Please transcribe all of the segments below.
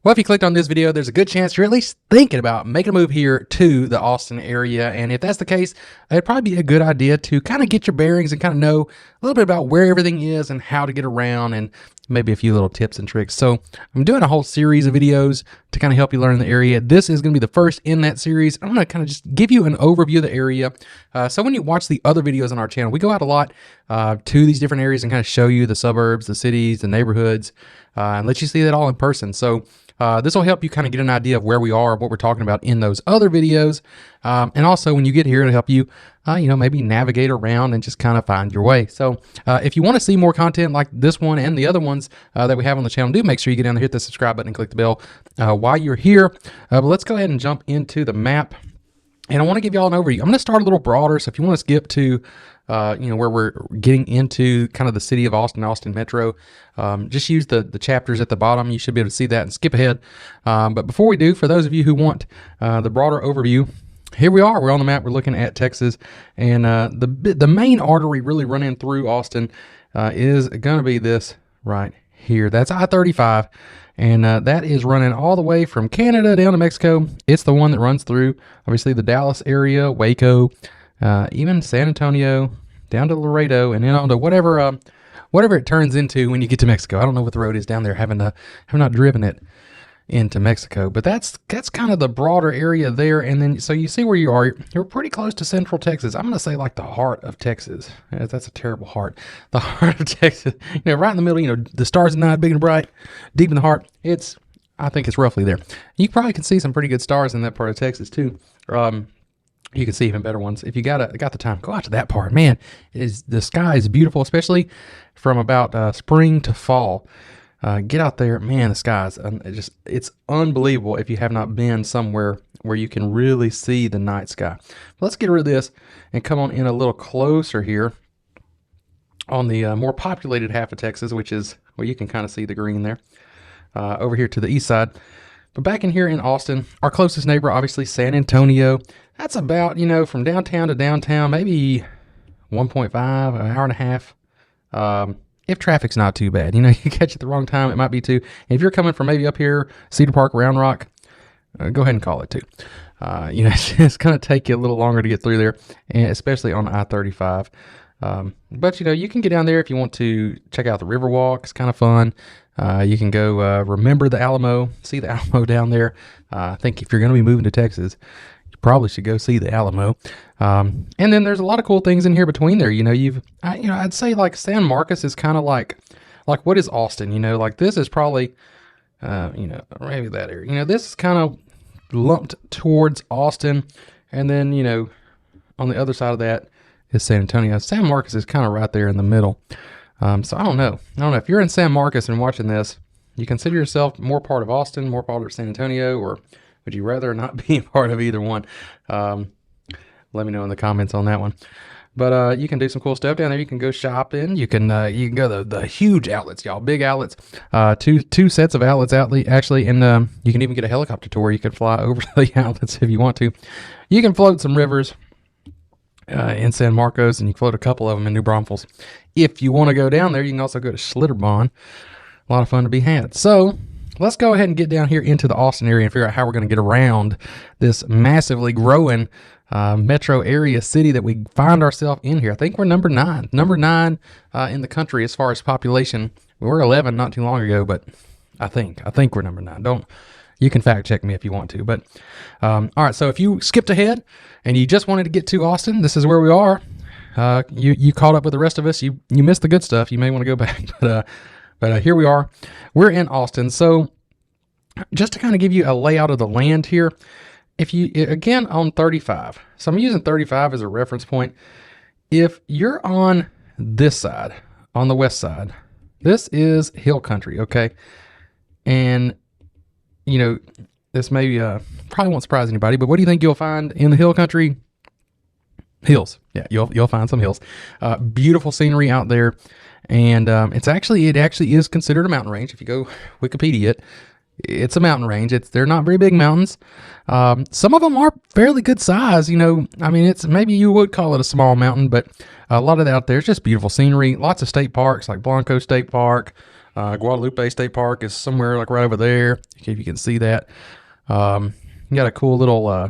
Well, if you clicked on this video, there's a good chance you're at least thinking about making a move here to the Austin area. And if that's the case, it'd probably be a good idea to kind of get your bearings and kind of know a little bit about where everything is and how to get around and maybe a few little tips and tricks. So I'm doing a whole series of videos to kind of help you learn the area. This is going to be the first in that series. I'm going to kind of just give you an overview of the area. So when you watch the other videos on our channel, we go out a lot to these different areas and kind of show you the suburbs, the cities, the neighborhoods, and let you see that all in person. So this will help you kind of get an idea of where we are, what we're talking about in those other videos. And also when you get here, it'll help you, maybe navigate around and just kind of find your way. So if you want to see more content like this one and the other ones that we have on the channel, do make sure you get down there, hit the subscribe button and click the bell while you're here. But let's go ahead and jump into the map. And I want to give you all an overview. I'm going to start a little broader. So if you want to skip to, where we're getting into kind of the city of Austin, Austin Metro, just use the chapters at the bottom. You should be able to see that and skip ahead. But before we do, for those of you who want the broader overview, here we are. We're on the map. We're looking at Texas. And the main artery really running through Austin is going to be this right here. That's I-35. And that is running all the way from Canada down to Mexico. It's the one that runs through, obviously, the Dallas area, Waco, even San Antonio, down to Laredo, and then on to whatever it turns into when you get to Mexico. I don't know what the road is down there. Have not driven it into Mexico, but that's kind of the broader area there. And then so you see where you are. You're pretty close to Central Texas. I'm gonna say like the heart of Texas. That's a terrible heart. The heart of Texas. Right in the middle. The stars at night, big and bright, deep in the heart. I think it's roughly there. You probably can see some pretty good stars in that part of Texas too. You can see even better ones. If you got the time, go out to that part. Man, the sky is beautiful, especially from about spring to fall. Get out there, man. The skies, it's unbelievable if you have not been somewhere where you can really see the night sky. Let's get rid of this and come on in a little closer here on the more populated half of Texas, which is where you can kind of see the green there, over here to the east side. But back in here in Austin, our closest neighbor, obviously San Antonio. That's about, from downtown to downtown, maybe 1.5, an hour and a half. If traffic's not too bad, you catch it at the wrong time, it might be 2. And if you're coming from maybe up here, Cedar Park, Round Rock, go ahead and call it 2. It's going to take you a little longer to get through there, and especially on I-35. But you can get down there if you want to check out the Riverwalk. It's kind of fun. You can go remember the Alamo, see the Alamo down there. I think if you're going to be moving to Texas, you probably should go see the Alamo. And then there's a lot of cool things in here between there. I'd say like San Marcos is kind of like what is Austin? Like this is probably, maybe that area. This is kind of lumped towards Austin, and then on the other side of that is San Antonio. San Marcos is kind of right there in the middle. So I don't know if you're in San Marcos and watching this, you consider yourself more part of Austin, more part of San Antonio, or would you rather not be part of either one? Let me know in the comments on that one. But you can do some cool stuff down there. You can go shopping. You can go to the huge outlets, y'all, big outlets. Two sets of outlets actually, and you can even get a helicopter tour. You can fly over to the outlets if you want to. You can float some rivers in San Marcos, and you can float a couple of them in New Braunfels. If you want to go down there, you can also go to Schlitterbahn. A lot of fun to be had. So let's go ahead and get down here into the Austin area and figure out how we're going to get around this massively growing metro area city that we find ourselves in here. I think we're number 9 in the country as far as population. We were 11 not too long ago, but I think we're number 9. You can fact check me if you want to. But all right, so if you skipped ahead and you just wanted to get to Austin, this is where we are. You caught up with the rest of us. You missed the good stuff. You may want to go back, but here we are. We're in Austin. So just to kind of give you a layout of the land here, if you, again, on 35, so I'm using 35 as a reference point. If you're on this side, on the west side, this is hill country, okay? And, this may probably won't surprise anybody, but what do you think you'll find in the hill country? Hills. Yeah, you'll find some hills. Beautiful scenery out there. And it actually is considered a mountain range. If you go Wikipedia it, it's a mountain range. They're not very big mountains. Some of them are fairly good size. It's maybe you would call it a small mountain, but a lot of that out there is just beautiful scenery. Lots of state parks like Blanco State Park, Guadalupe State Park is somewhere like right over there, if you can see that. You got a cool little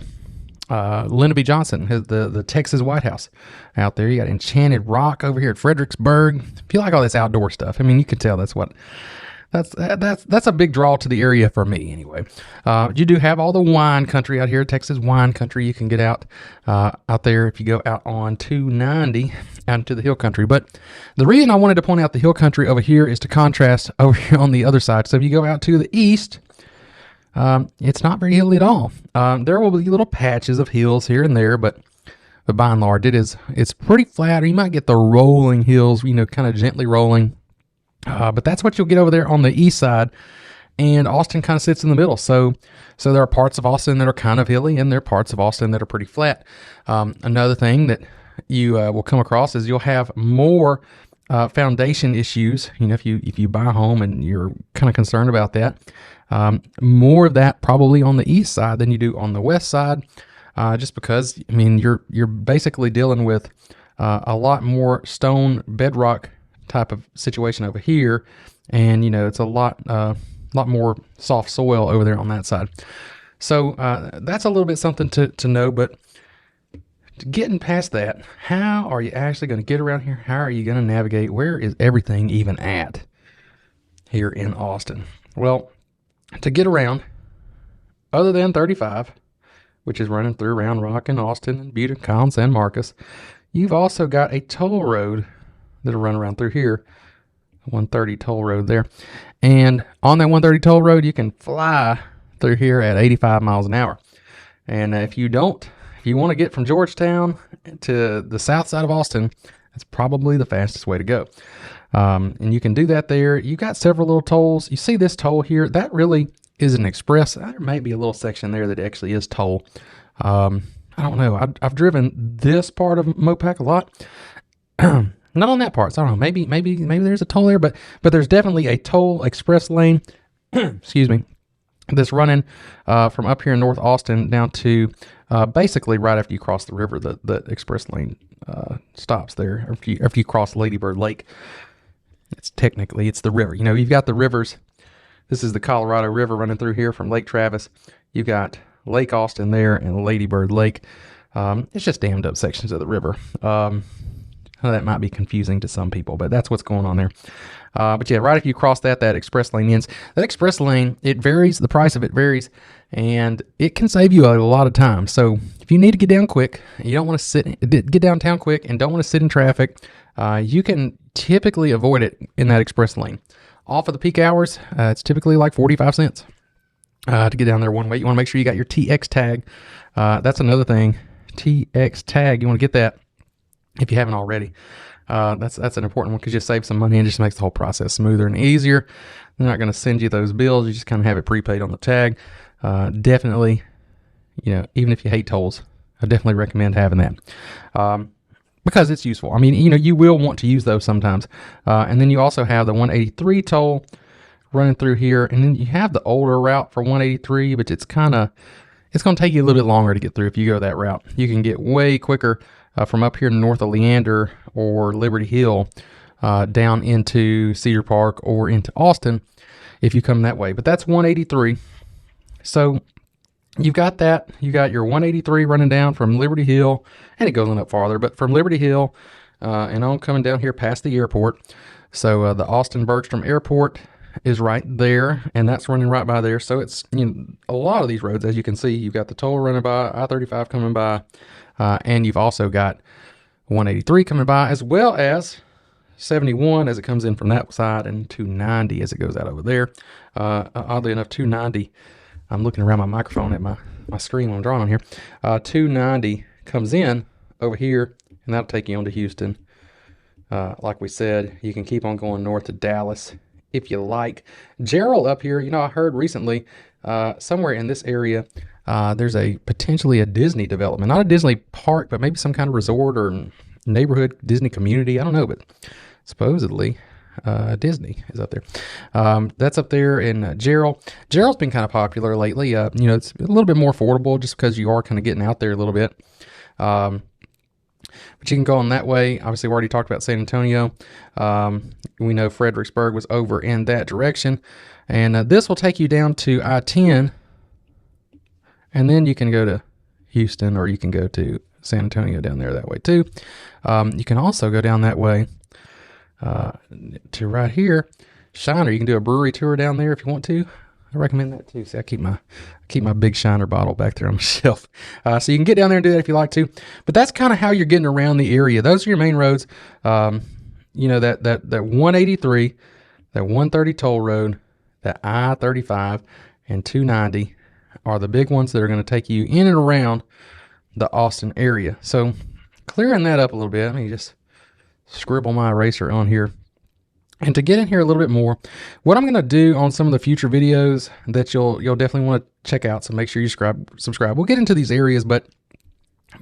Lyndon B. Johnson, the Texas White House out there. You got Enchanted Rock over here at Fredericksburg. If you like all this outdoor stuff, I mean, you can tell that's a big draw to the area for me anyway. You do have all the wine country out here, Texas wine country. You can get out there if you go out on 290 out into the hill country. But the reason I wanted to point out the hill country over here is to contrast over here on the other side. So if you go out to the east, it's not very hilly at all. There will be little patches of hills here and there, but by and large, it's pretty flat. Or you might get the rolling hills, kind of gently rolling. But that's what you'll get over there on the east side, and Austin kind of sits in the middle. So there are parts of Austin that are kind of hilly, and there are parts of Austin that are pretty flat. Another thing that you will come across is you'll have more foundation issues. If you buy a home and you're kind of concerned about that, more of that probably on the east side than you do on the west side, just because you're basically dealing with a lot more stone bedrock type of situation over here, and it's a lot more soft soil over there on that side. So that's a little bit something to know. But getting past that, how are you actually going to get around here? How are you going to navigate? Where is everything even at here in Austin? Well, to get around, other than 35, which is running through Round Rock and Austin and Butte, Collins, San Marcos, you've also got a toll road that'll run around through here, 130 toll road there. And on that 130 toll road, you can fly through here at 85 miles an hour. And if you want to get from Georgetown to the south side of Austin, that's probably the fastest way to go. And you can do that there. You got several little tolls. You see this toll here, that really is an express. There might be a little section there that actually is toll. I don't know. I've driven this part of Mopac a lot. Not on that part. So I don't know. Maybe there's a toll there, but there's definitely a toll express lane. Excuse me. That's running from up here in North Austin down to basically right after you cross the river. The express lane stops there. After you cross Lady Bird Lake, it's the river. You've got the rivers. This is the Colorado River running through here from Lake Travis. You've got Lake Austin there and Lady Bird Lake. It's just dammed up sections of the river. That might be confusing to some people, but that's what's going on there. But yeah, right if you cross that express lane ends. That express lane, it varies. The price of it varies, and it can save you a lot of time. So if you need to get down quick, you don't want to get downtown quick and don't want to sit in traffic, you can typically avoid it in that express lane. Off of the peak hours, it's typically like 45 cents to get down there one way. You want to make sure you got your TX tag. That's another thing. TX tag, you want to get that if you haven't already. That's an important one because you save some money and just makes the whole process smoother and easier. They're not going to send you those bills. You just kind of have it prepaid on the tag. Definitely, even if you hate tolls, I definitely recommend having that because it's useful. You will want to use those sometimes. And then you also have the 183 toll running through here. And then you have the older route for 183, but it's going to take you a little bit longer to get through if you go that route. You can get way quicker from up here north of Leander or Liberty Hill down into Cedar Park or into Austin if you come that way. But that's 183. So you've got that. You got your 183 running down from Liberty Hill, and it goes on up farther, but from Liberty Hill and on coming down here past the airport. So the Austin Bergstrom Airport is right there, and that's running right by there. So it's a lot of these roads, as you can see, you've got the toll running by, I-35 coming by, and you've also got 183 coming by, as well as 71 as it comes in from that side, and 290 as it goes out over there. Oddly enough, 290, I'm looking around my microphone at my screen when I'm drawing on here. 290 comes in over here, and that'll take you on to Houston. Like we said, you can keep on going north to Dallas if you like. Gerald up here, I heard recently somewhere in this area, there's potentially a Disney development. Not a Disney park, but maybe some kind of resort or neighborhood Disney community. I don't know, but supposedly Disney is up there. That's up there in Gerald. Gerald's been kind of popular lately. It's a little bit more affordable just because you are kind of getting out there a little bit. But you can go on that way. Obviously, we already talked about San Antonio. We know Fredericksburg was over in that direction. And this will take you down to I-10. And then you can go to Houston, or you can go to San Antonio down there that way too. You can also go down that way to right here, Shiner. You can do a brewery tour down there if you want to. I recommend that too. See, I keep my big Shiner bottle back there on the shelf. So you can get down there and do that if you like to. But that's kind of how you're getting around the area. Those are your main roads. You know, that 183, that 130 toll road, that I-35, and 290 are the big ones that are going to take you in and around the Austin area. So clearing that up a little bit, let me just scribble my eraser on here. And to get in here a little bit more, what I'm going to do on some of the future videos that you'll definitely want to check out, so make sure you subscribe. We'll get into these areas, but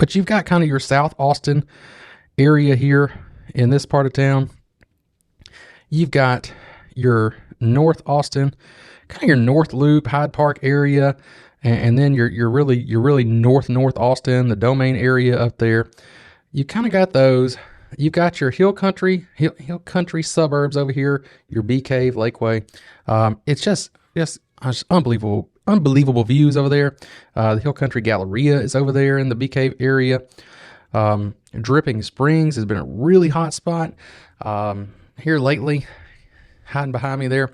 you've got kind of your South Austin area here in this part of town. You've got your North Austin, kind of your North Loop, Hyde Park area, and then you're really North Austin, the Domain area up there. You kind of got those. You've got your hill country suburbs over here, your Bee Cave, Lakeway. It's just unbelievable views over there. The Hill Country Galleria is over there in the Bee Cave area. Dripping Springs has been a really hot spot here lately, hiding behind me there.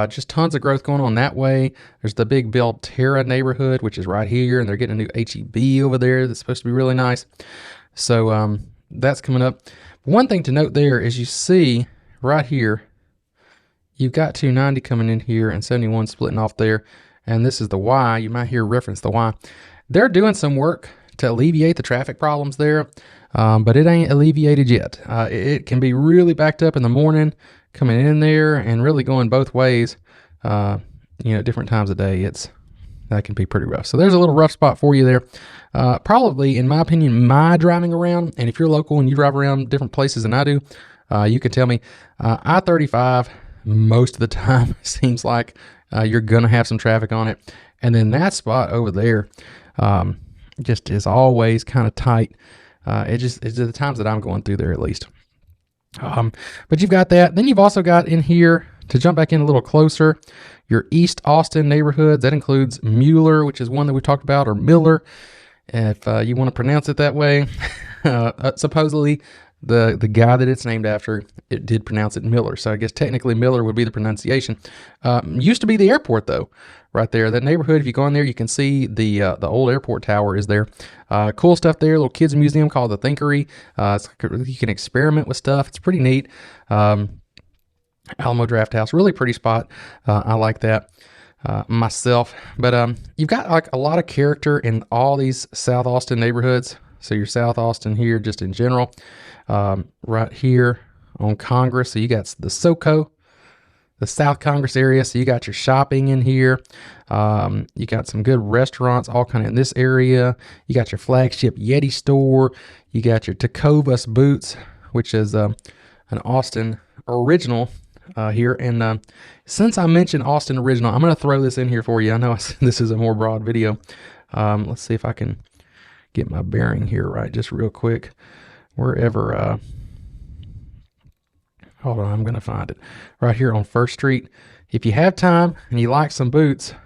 Just tons of growth going on that way. There's the big Belterra neighborhood, which is right here, and they're getting a new HEB over there that's supposed to be really nice. So that's coming up. One thing to note there is you see right here, you've got 290 coming in here and 71 splitting off there. And this is the Y. You might hear reference the Y. They're doing some work to alleviate the traffic problems there, but it ain't alleviated yet. It can be really backed up in the morning coming in there and really going both ways, different times of day. That can be pretty rough. So there's a little rough spot for you there. Probably, in my opinion, my driving around, and if you're local and you drive around different places than I do, you can tell me, I-35 most of the time seems like you're going to have some traffic on it. And then that spot over there just is always kind of tight. It's the times that I'm going through there at least. But you've got that. Then you've also got in here, to jump back in a little closer, your East Austin neighborhoods. That includes Mueller, which is one that we talked about, or Miller, if you want to pronounce it that way. Supposedly, the guy that it's named after, it did pronounce it Miller. So I guess technically Miller would be the pronunciation. Used to be the airport, though, right there. That neighborhood, if you go in there, you can see the old airport tower is there. Cool stuff there. Little kids museum called the Thinkery. You can experiment with stuff. It's pretty neat. Alamo Draft House, really pretty spot. I like that myself. But you've got like a lot of character in all these South Austin neighborhoods. So your South Austin here, just in general, right here on Congress. So you got the SoCo, the South Congress area. So you got your shopping in here. You got some good restaurants, all kind of in this area. You got your flagship Yeti store. You got your Tecovas Boots, which is an Austin original here. And since I mentioned Austin original, I'm going to throw this in here for you. I know this is a more broad video. Let's see if I can get my bearing here right just real quick. Wherever, hold on, I'm going to find it. Right here on First Street. If you have time and you like some boots, I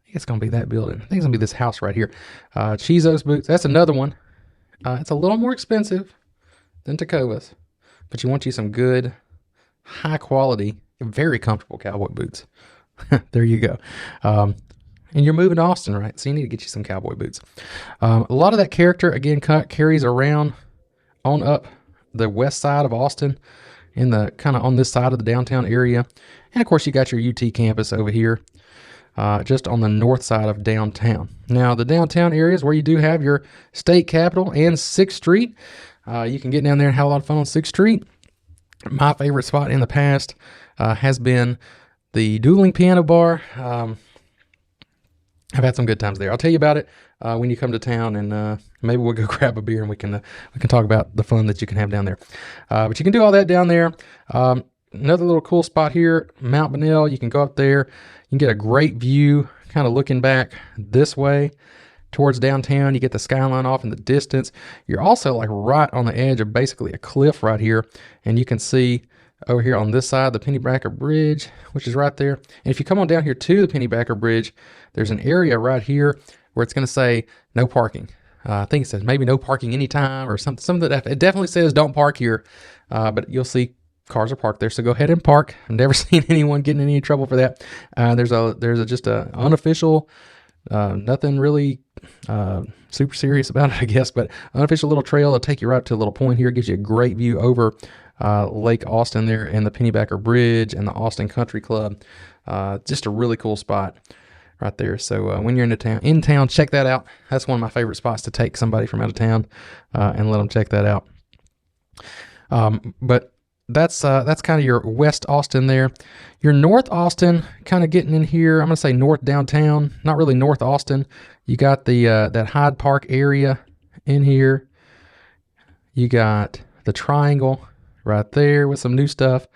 think it's going to be that building. I think it's going to be this house right here. Chizo's Boots. That's another one. It's a little more expensive than Tecovas, but you want you some good, high quality, very comfortable cowboy boots. There you go. And you're moving to Austin, right? So you need to get you some cowboy boots. A lot of that character, again, carries around on up the west side of Austin, in the kind of on this side of the downtown area. And of course, you got your UT campus over here, just on the north side of downtown. Now, the downtown area is where you do have your state capitol and 6th Street. You can get down there and have a lot of fun on 6th Street. My favorite spot in the past has been the Dueling Piano Bar. I've had some good times there. I'll tell you about it when you come to town, and maybe we'll go grab a beer and we can talk about the fun that you can have down there. But you can do all that down there. Another little cool spot here, Mount Bonnell. You can go up there. You can get a great view, kind of looking back this way towards downtown. You get the skyline off in the distance. You're also like right on the edge of basically a cliff right here, and you can see over here on this side the Pennybacker Bridge, which is right there. And if you come on down here to the Pennybacker Bridge, there's an area right here where it's going to say no parking. I think it says maybe no parking anytime or something. It definitely says don't park here, but you'll see cars are parked there. So go ahead and park. I've never seen anyone getting in any trouble for that. There's just a unofficial, nothing really super serious about it, I guess, but unofficial little trail that'll take you right to a little point here. It gives you a great view over Lake Austin there and the Pennybacker Bridge and the Austin Country Club. Just a really cool spot right there. So when you're in town, check that out. That's one of my favorite spots to take somebody from out of town and let them check that out. But that's kind of your West Austin there. Your North Austin, kind of getting in here, I'm gonna say North downtown, not really North Austin. You got the that Hyde Park area in here. You got the Triangle right there with some new stuff.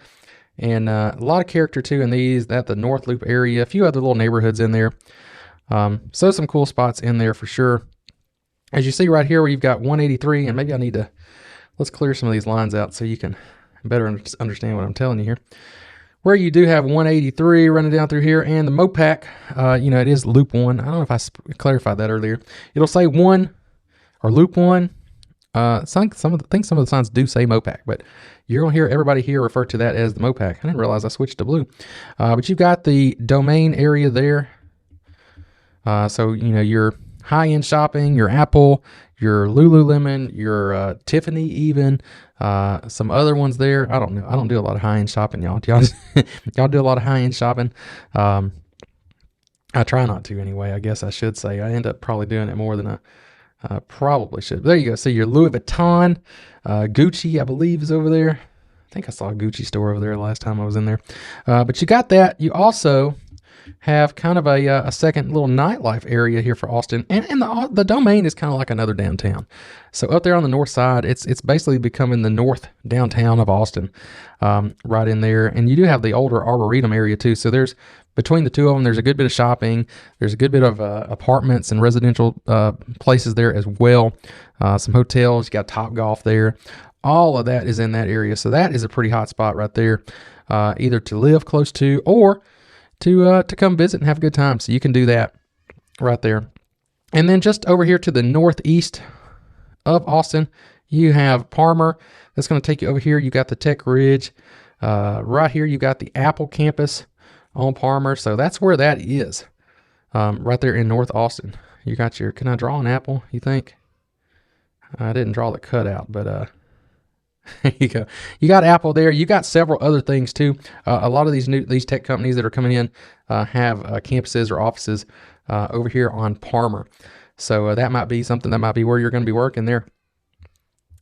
And a lot of character too in these, the North Loop area, a few other little neighborhoods in there. So some cool spots in there for sure. As you see right here where you've got 183, and maybe let's clear some of these lines out so you can better understand what I'm telling you here. Where you do have 183 running down through here, and the Mopac, it is Loop 1. I don't know if I clarified that earlier. It'll say 1 or Loop 1. I think some of the signs do say Mopac, but you're going to hear everybody here refer to that as the Mopac. I didn't realize I switched to blue. But you've got the Domain area there. So, your high-end shopping, your Apple, your Lululemon, your Tiffany even, some other ones there. I don't know. I don't do a lot of high-end shopping, y'all. Y'all do a lot of high-end shopping. I try not to anyway, I guess I should say. I end up probably doing it more than I probably should. There you go. See your Louis Vuitton, Gucci, I believe, is over there. I think I saw a Gucci store over there last time I was in there. But you got that. You also have kind of a second little nightlife area here for Austin, and the Domain is kind of like another downtown. So up there on the north side, it's basically becoming the north downtown of Austin, right in there. And you do have the older Arboretum area too. So there's between the two of them, there's a good bit of shopping. There's a good bit of apartments and residential places there as well. Some hotels. You got Topgolf there. All of that is in that area. So that is a pretty hot spot right there, either to live close to or to come visit and have a good time. So you can do that right there. And then just over here to the northeast of Austin, you have Parmer. That's going to take you over here. You got the Tech Ridge. Right here, you got the Apple campus on Parmer. So that's where that is, right there in North Austin. You got can I draw an apple, you think? I didn't draw the cutout, but there you go. You got Apple there. You got several other things too. A lot of these tech companies that are coming in have campuses or offices over here on Parmer. So that might be something that might be where you're going to be working there.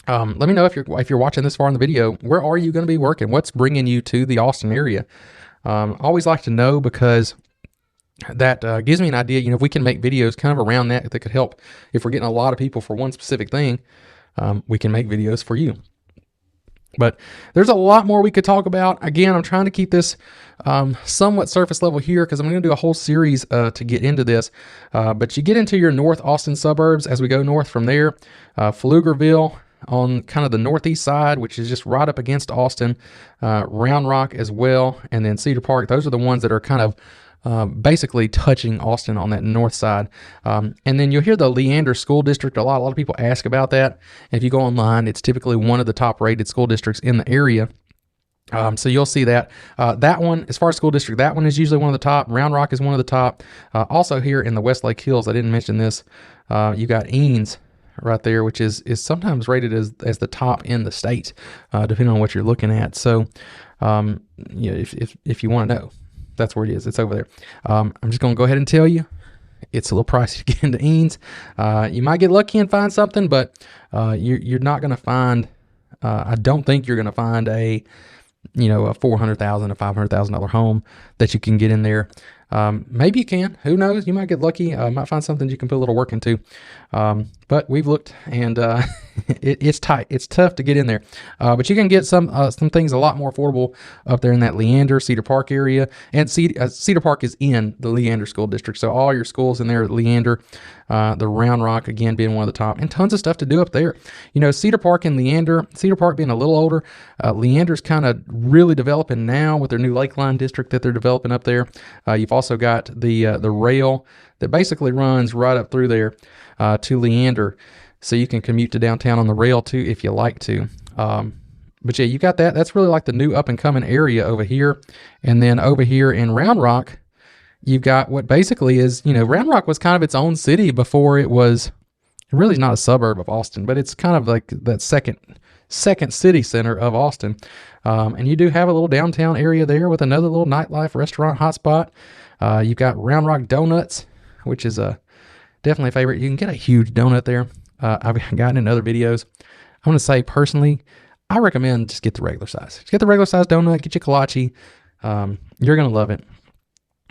Let me know if you're watching this far in the video. Where are you going to be working? What's bringing you to the Austin area? Always like to know, because that gives me an idea. If we can make videos kind of around that could help. If we're getting a lot of people for one specific thing, we can make videos for you. But there's a lot more we could talk about. Again, I'm trying to keep this somewhat surface level here, because I'm going to do a whole series to get into this. But you get into your North Austin suburbs as we go north from there. Pflugerville on kind of the northeast side, which is just right up against Austin. Round Rock as well, and then Cedar Park. Those are the ones that are kind of basically touching Austin on that north side. And then you'll hear the Leander School District. A lot of people ask about that. And if you go online, it's typically one of the top rated school districts in the area. So you'll see that. That one, as far as school district, that one is usually one of the top. Round Rock is one of the top. Also here in the Westlake Hills, I didn't mention this, you got Eanes right there, which is sometimes rated as the top in the state, depending on what you're looking at. So if you want to know, that's where it is. It's over there. I'm just going to go ahead and tell you, it's a little pricey to get into Eanes. You might get lucky and find something, but you're not going to find, I don't think you're going to find a $400,000, a $500,000 home that you can get in there. Maybe you can. Who knows? You might get lucky. Might find something you can put a little work into. but we've looked, and it's tight. It's tough to get in there, but you can get some things a lot more affordable up there in that Leander, Cedar Park area. And Cedar Park is in the Leander School District, so all your schools in there at Leander, the Round Rock again being one of the top, and tons of stuff to do up there. You know, Cedar Park and Leander, Cedar Park being a little older, Leander's kind of really developing now with their new Lakeline district that they're developing up there. You've also got the rail that basically runs right up through there to Leander, so you can commute to downtown on the rail too if you like to. But yeah, you got that. That's really like the new up and coming area over here. And then over here in Round Rock, you've got what basically is, you know, Round Rock was kind of its own city before it was really not a suburb of Austin, but it's kind of like that second city center of Austin. And you do have a little downtown area there with another little nightlife restaurant hotspot. You've got Round Rock Donuts, which is definitely a favorite. You can get a huge donut there. I've gotten in other videos. I'm going to say personally, I recommend just get the regular size. Just get the regular size donut, get your kolache. You're going to love it.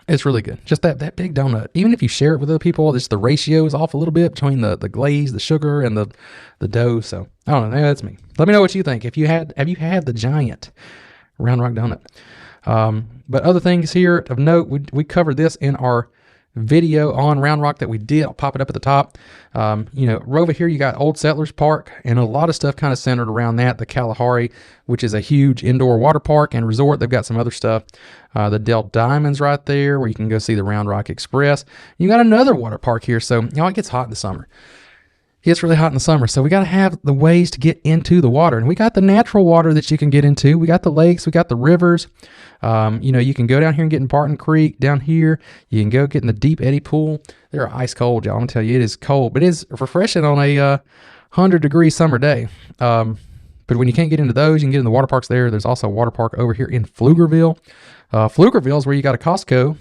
It's really good. Just that big donut. Even if you share it with other people, just the ratio is off a little bit between the glaze, the sugar, and the dough. So I don't know. That's me. Let me know what you think. Have you had the giant Round Rock donut? But other things here of note, we covered this in our video on Round Rock that we did. I'll pop it up at the top. You know, over here you got Old Settlers Park, and a lot of stuff kind of centered around that. The Kalahari, which is a huge indoor water park and resort. They've got some other stuff. The Dell Diamonds right there, where you can go see the Round Rock Express. You got another water park here, so you know it gets hot in the summer. It gets really hot in the summer, so we got to have the ways to get into the water, and we got the natural water that you can get into. We got the lakes, we got the rivers. You know, you can go down here and get in Barton Creek. Down here, you can go get in the deep eddy pool. They're ice cold, y'all. I'm gonna tell you, it is cold, but it is refreshing on a 100-degree summer day. But when you can't get into those, you can get in the water parks there. There's also a water park over here in Pflugerville. Pflugerville is where you got a Costco.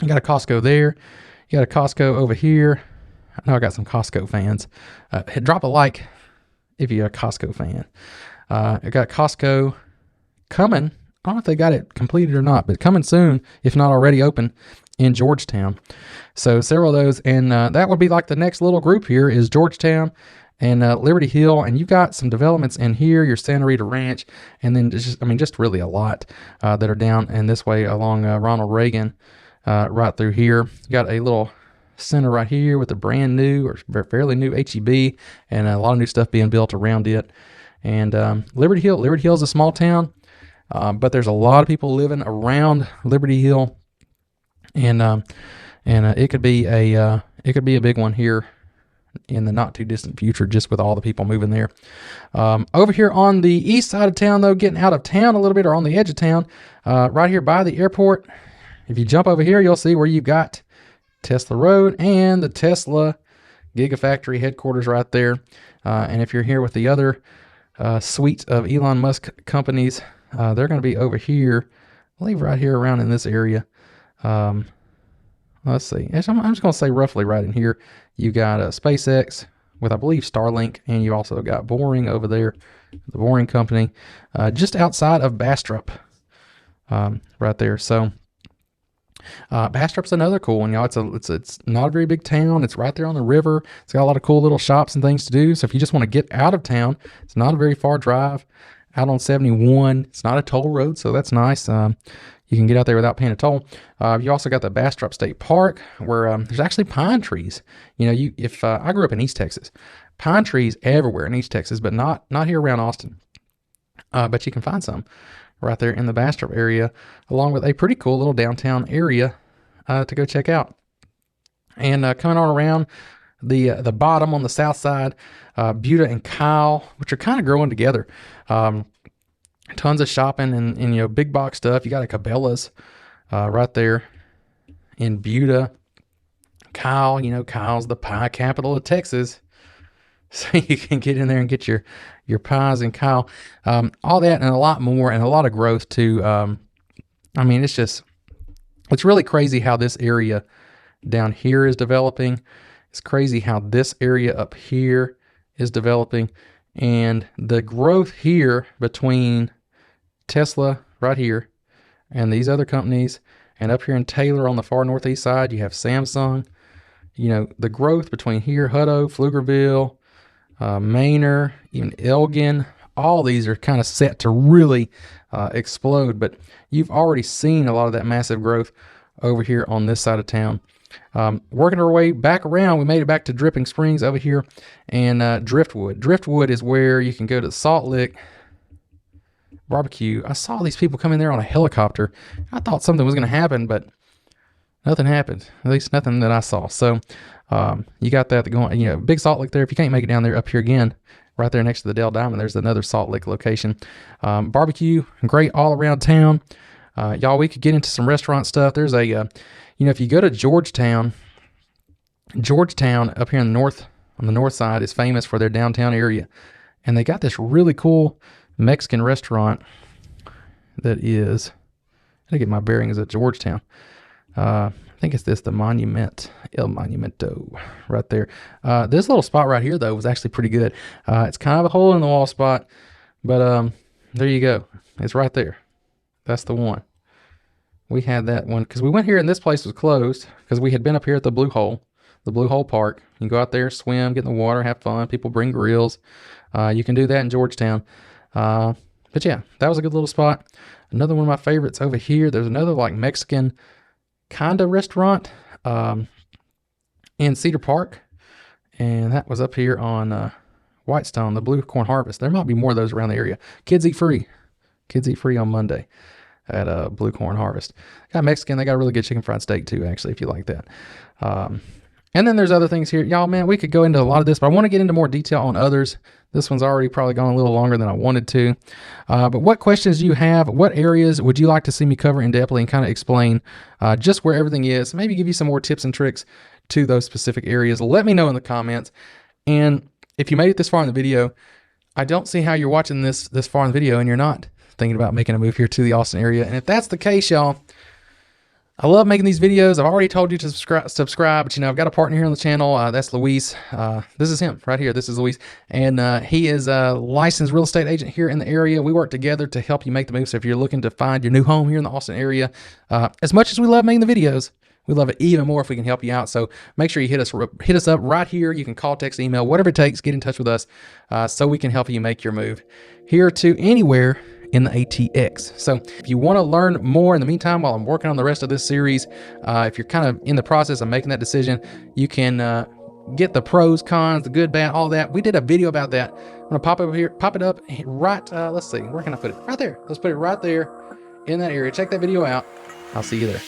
You got a Costco there. You got a Costco over here. I know I got some Costco fans. Drop a like if you're a Costco fan. I got Costco coming. I don't know if they got it completed or not, but coming soon, if not already open, in Georgetown. So several of those, and that would be like the next little group here is Georgetown and Liberty Hill, and you've got some developments in here, your Santa Rita Ranch, and then just really a lot that are down and this way along Ronald Reagan, right through here. You got a little center right here with a brand new or fairly new HEB and a lot of new stuff being built around it. And Liberty Hill is a small town, but there's a lot of people living around Liberty Hill, and it could be a big one here in the not too distant future, just with all the people moving there. Over here on the east side of town, though, getting out of town a little bit or on the edge of town, right here by the airport, if you jump over here, you'll see where you've got Tesla Road and the Tesla Gigafactory headquarters right there. And if you're here with the other suite of Elon Musk companies, they're going to be over here, I believe right here around in this area. Let's see. I'm just going to say roughly right in here. You got SpaceX with, I believe, Starlink, and you also got Boring over there, the Boring Company, just outside of Bastrop, right there. So Bastrop's another cool one, y'all. It's not a very big town. It's right there on the river. It's got a lot of cool little shops and things to do. So if you just want to get out of town, it's not a very far drive out on 71. It's not a toll road, so that's nice. You can get out there without paying a toll. You also got the Bastrop State Park, where there's actually pine trees. You know, if I grew up in East Texas, pine trees everywhere in East Texas, but not here around Austin. But you can find some right there in the Bastrop area, along with a pretty cool little downtown area to go check out. And coming on around the bottom on the south side, Buda and Kyle, which are kind of growing together. Tons of shopping and you know, big box stuff. You got a Cabela's right there in Buda. Kyle, you know, Kyle's the pie capital of Texas. So you can get in there and get your pies in Kyle. All that and a lot more, and a lot of growth too. I mean, it's really crazy how this area down here is developing. It's crazy how this area up here is developing. And the growth here between Tesla right here and these other companies, and up here in Taylor on the far northeast side, you have Samsung. you know, the growth between here, Hutto, Pflugerville, Manor, even Elgin, all these are kind of set to really explode. But you've already seen a lot of that massive growth over here on this side of town. Working our way back around, we made it back to Dripping Springs over here, and Driftwood. Driftwood is where you can go to the Salt Lick barbecue. I saw these people come in there on a helicopter. I thought something was going to happen, but nothing happened. At least nothing that I saw. So you got that going, you know, big Salt Lick there. If you can't make it down there, up here again, right there next to the Dell Diamond, there's another Salt Lick location. Barbecue, great all around town. Y'all, we could get into some restaurant stuff. There's a, you know, if you go to Georgetown up here in the north, on the north side, is famous for their downtown area. And they got this really cool Mexican restaurant that is, I get my bearings at Georgetown. I think it's the El Monumento right there. This little spot right here, though, was actually pretty good. It's kind of a hole in the wall spot, but there you go. It's right there. That's the one. We had that one because we went here and this place was closed because we had been up here at the Blue Hole Park. You can go out there, swim, get in the water, have fun. People bring grills. You can do that in Georgetown. But yeah, that was a good little spot. Another one of my favorites over here. There's another like Mexican kind of restaurant in Cedar Park, and that was up here on Whitestone, the Blue Corn Harvest. There might be more of those around the area. Kids eat free on Monday at Blue Corn Harvest. Got Mexican. They got a really good chicken fried steak too, actually, if you like that. And then there's other things here. Y'all, man, we could go into a lot of this, but I want to get into more detail on others. This one's already probably gone a little longer than I wanted to. But what questions do you have? What areas would you like to see me cover in depthly and kind of explain just where everything is? Maybe give you some more tips and tricks to those specific areas. Let me know in the comments. And if you made it this far in the video, I don't see how you're watching this far in the video and you're not thinking about making a move here to the Austin area. And if that's the case, y'all, I love making these videos. I've already told you to subscribe, but you know, I've got a partner here on the channel. That's Luis. This is him right here. This is Luis. And he is a licensed real estate agent here in the area. We work together to help you make the move. So if you're looking to find your new home here in the Austin area, as much as we love making the videos, we love it even more if we can help you out. So make sure you hit us up right here. You can call, text, email, whatever it takes. Get in touch with us so we can help you make your move here to anywhere in the ATX. So if you want to learn more in the meantime, while I'm working on the rest of this series, if you're kind of in the process of making that decision, you can get the pros, cons, the good, bad, all that. We did a video about that. I'm gonna pop it up right. Let's see, where can I put it? Right there. Let's put it right there in that area. Check that video out. I'll see you there.